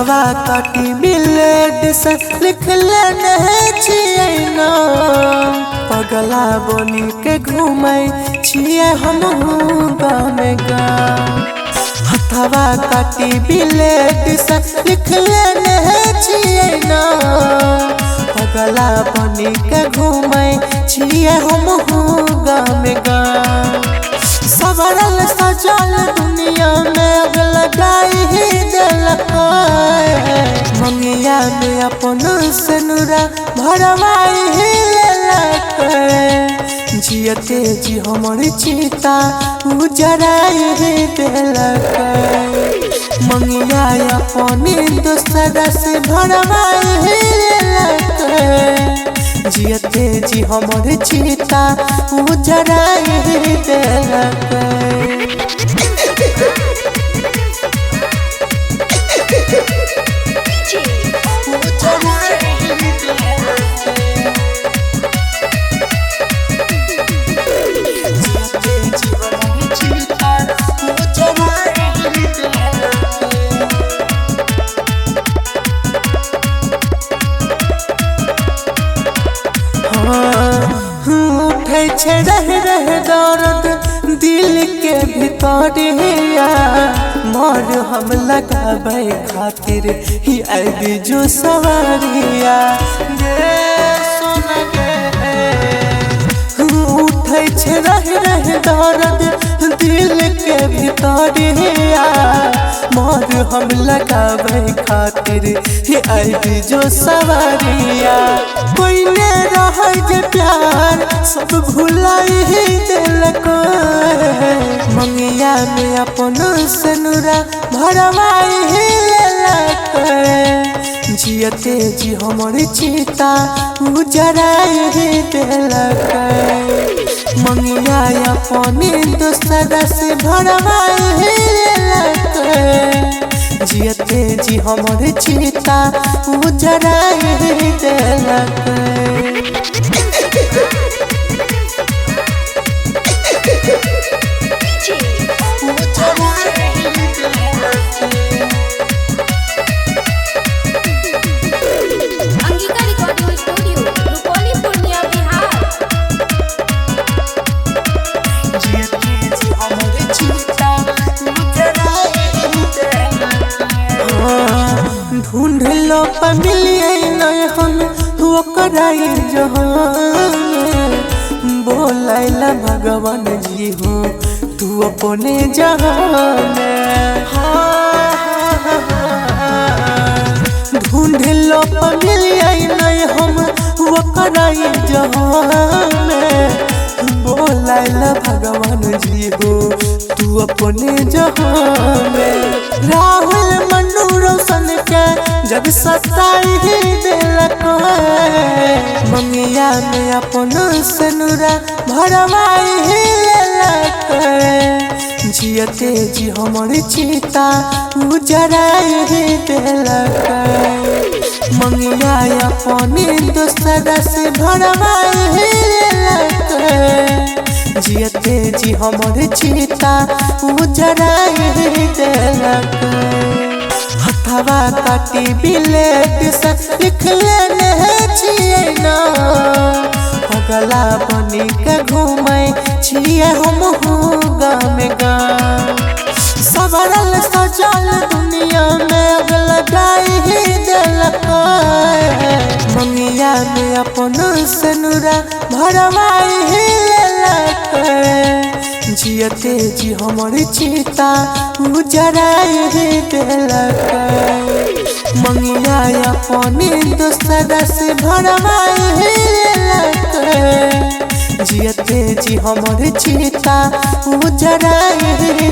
हथवा काटी ब्लेड से लिख लेने छियै नाम। पगला बनी के घूमै छियै हम गामे गाम। हथवा काटी ब्लेड से लिख लेने छियै नाम। पगला बनी के घूमै छियै हम गामे गाम। सवरल सजल दुनिया में अग लगाई ही मंगिया में अपन सनुरा भरवाई ही जियते जी हमर चिता उजराई ही मंगिया अपन दूसरा से भरवाई ही जियते जी हमर चिता उजराई ही उठे रह दर्द दिल के भीतरिया मोर हम लगाबै खातिर ही आदि जो सवारिया गे सोना गे। उठे रह दर्द दिल के भीतरिया मोर हम लगाबै खातिर ही आदि जो सवारिया। कोई ने रहे जे प्यार सब भुलाई ही दिलको मंगिया में अपन सनुरा भरवाई ही जियते जी हमर चिता उजराई ही मंगिया अपन दूसरा से भरवाई ही जियते जी हमर चिता उजराई ही ढूंढ लो मिलिए नहीं हम ओकराई जहान। बोलैला भगवान जी हो तू अपने जहान। ढूंढ लो मिलिए नहीं हम ओकराई जहान। बोलैला भगवान जी हो तू अपने जहान। राहुल मनु रोशन के जब सताई ही दिलको मंगिया में अपन सनुरा भरवाई ही जियते जी हमर चिता उजराई ही मंगिया अपन दूसरा से भरवाई ही जियते जी हमर चिता उजराई ही हथवा काटी ब्लेड से लिख लेने छियै नाम। पगला बनी के घूमै छियै हम गामे गाम। सवरल सजल दुनिया में अग लगाई ही मंगिया में अपन सनुरा भरवाई ही जियते जी हमर चिता उजराई ही मंगिया अपन दूसरा से भरवाई ही जियते जी हमर चिता उजराई ही